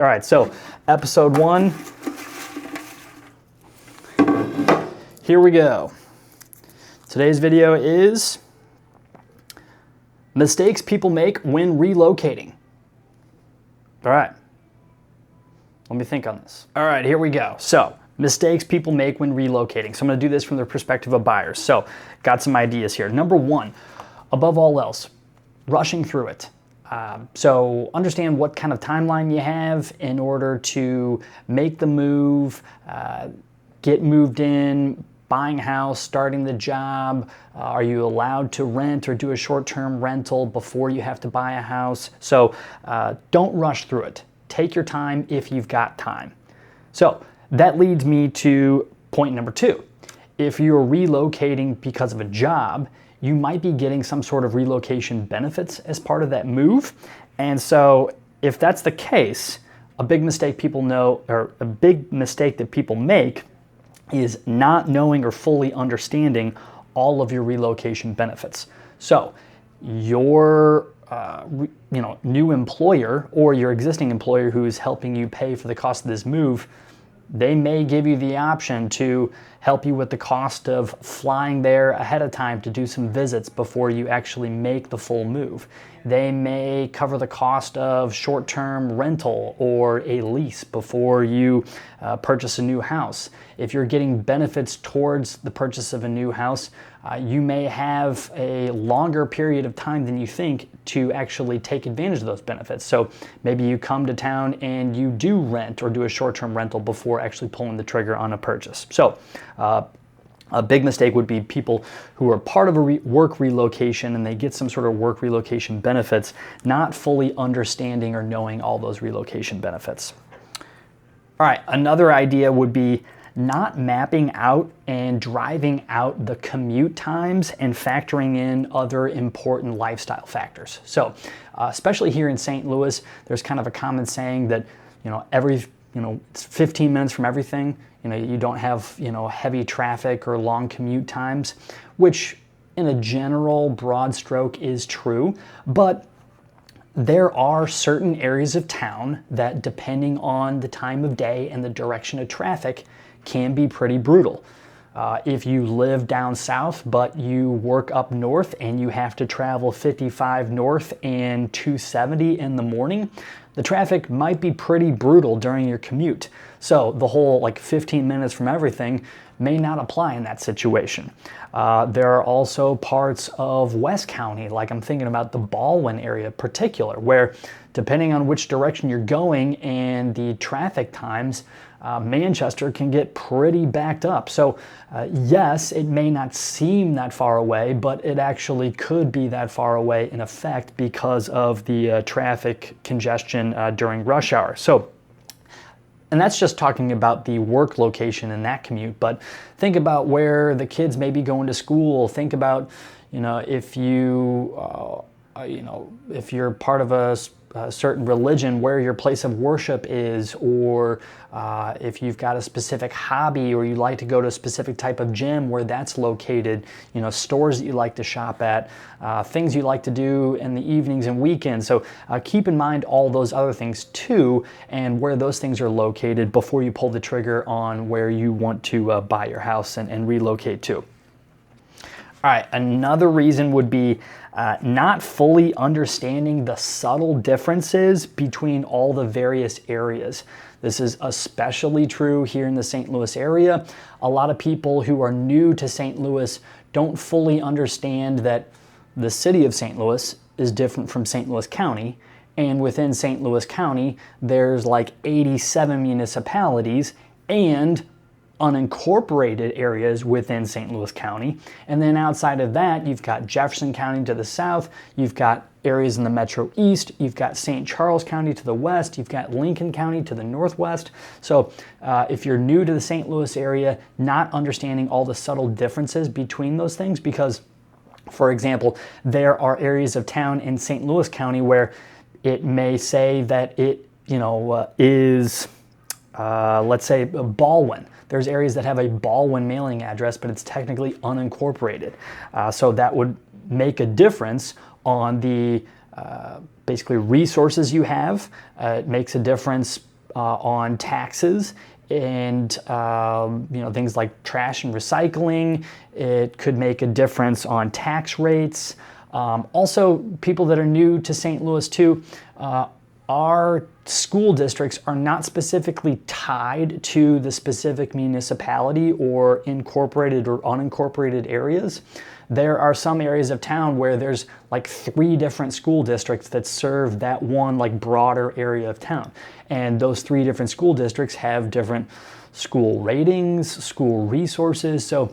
All right, so episode 1. Here we go. Today's video is mistakes people make when relocating. All right, let me think on this. All right, here we go. So, mistakes people make when relocating. So I'm gonna do this from the perspective of buyers. So, got some ideas here. Number 1, above all else, rushing through it. So understand what kind of timeline you have in order to make the move, get moved in, buying a house, starting the job. Are you allowed to rent or do a short-term rental before you have to buy a house? So don't rush through it. Take your time if you've got time. So that leads me to point number 2. If you're relocating because of a job, you might be getting some sort of relocation benefits as part of that move. And so if that's the case, a big mistake that people make is not knowing or fully understanding all of your relocation benefits. So your new employer or your existing employer who is helping you pay for the cost of this move, they may give you the option to help you with the cost of flying there ahead of time to do some visits before you actually make the full move. They may cover the cost of short-term rental or a lease before you purchase a new house. If you're getting benefits towards the purchase of a new house, you may have a longer period of time than you think to actually take advantage of those benefits. So maybe you come to town and you do rent or do a short-term rental before actually pulling the trigger on a purchase. So a big mistake would be people who are part of a work relocation and they get some sort of work relocation benefits, not fully understanding or knowing all those relocation benefits. All right, another idea would be not mapping out and driving out the commute times and factoring in other important lifestyle factors. So especially here in St. Louis, there's kind of a common saying that, it's 15 minutes from everything. You don't have, heavy traffic or long commute times, which in a general broad stroke is true, but there are certain areas of town that, depending on the time of day and the direction of traffic, can be pretty brutal. If you live down south, but you work up north and you have to travel 55 north and 270 in the morning, the traffic might be pretty brutal during your commute. So the whole 15 minutes from everything may not apply in that situation. There are also parts of West County, like I'm thinking about the Baldwin area in particular, where depending on which direction you're going and the traffic times, Manchester can get pretty backed up. So yes, it may not seem that far away, but it actually could be that far away in effect because of the traffic congestion during rush hour. And that's just talking about the work location and that commute, but think about where the kids may be going to school. Think about, if you're part of a certain religion, where your place of worship is, or if you've got a specific hobby or you like to go to a specific type of gym, where that's located, stores that you like to shop at, things you like to do in the evenings and weekends. So keep in mind all those other things too, and where those things are located before you pull the trigger on where you want to buy your house and relocate to. All right, another reason would be not fully understanding the subtle differences between all the various areas. This is especially true here in the St. Louis area. A lot of people who are new to St. Louis don't fully understand that the city of St. Louis is different from St. Louis County, and within St. Louis County, there's 87 municipalities and unincorporated areas within St. Louis County. And then outside of that, you've got Jefferson County to the south, you've got areas in the Metro East, you've got St. Charles County to the west, you've got Lincoln County to the northwest. So if you're new to the St. Louis area, not understanding all the subtle differences between those things, because, for example, there are areas of town in St. Louis County where it may say that it, is, let's say, Baldwin. There's areas that have a Baldwin mailing address, but it's technically unincorporated. So that would make a difference on the basically resources you have. It makes a difference on taxes and things like trash and recycling. It could make a difference on tax rates. Also, people that are new to St. Louis too, our school districts are not specifically tied to the specific municipality or incorporated or unincorporated areas. There are some areas of town where there's like 3 different school districts that serve that one like broader area of town. And those 3 different school districts have different school ratings, school resources. So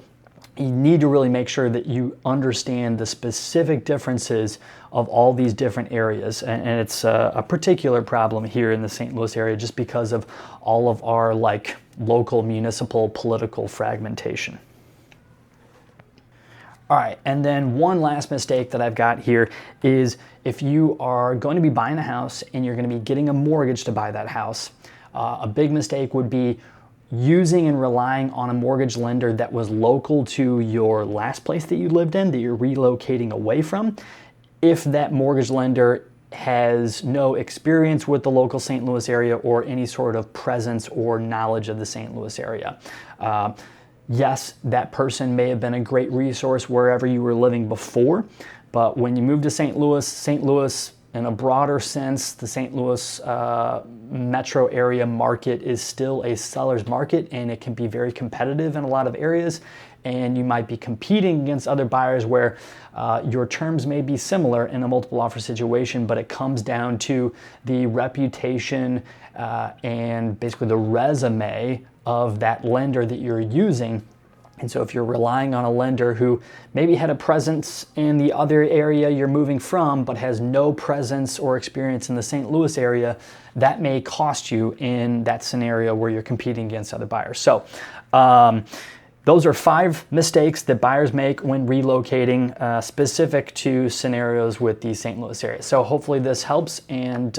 you need to really make sure that you understand the specific differences of all these different areas. And it's a particular problem here in the St. Louis area just because of all of our like local municipal political fragmentation. All right, and then one last mistake that I've got here is if you are going to be buying a house and you're going to be getting a mortgage to buy that house, a big mistake would be using and relying on a mortgage lender that was local to your last place that you lived in, that you're relocating away from. If that mortgage lender has no experience with the local St. Louis area or any sort of presence or knowledge of the St. Louis area. Yes, that person may have been a great resource wherever you were living before, but when you move to St. Louis, in a broader sense, the St. Louis metro area market is still a seller's market, and it can be very competitive in a lot of areas. And you might be competing against other buyers where your terms may be similar in a multiple offer situation, but it comes down to the reputation and basically the resume of that lender that you're using. And so if you're relying on a lender who maybe had a presence in the other area you're moving from, but has no presence or experience in the St. Louis area, that may cost you in that scenario where you're competing against other buyers. So those are 5 mistakes that buyers make when relocating specific to scenarios with the St. Louis area. So hopefully this helps, and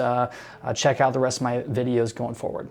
check out the rest of my videos going forward.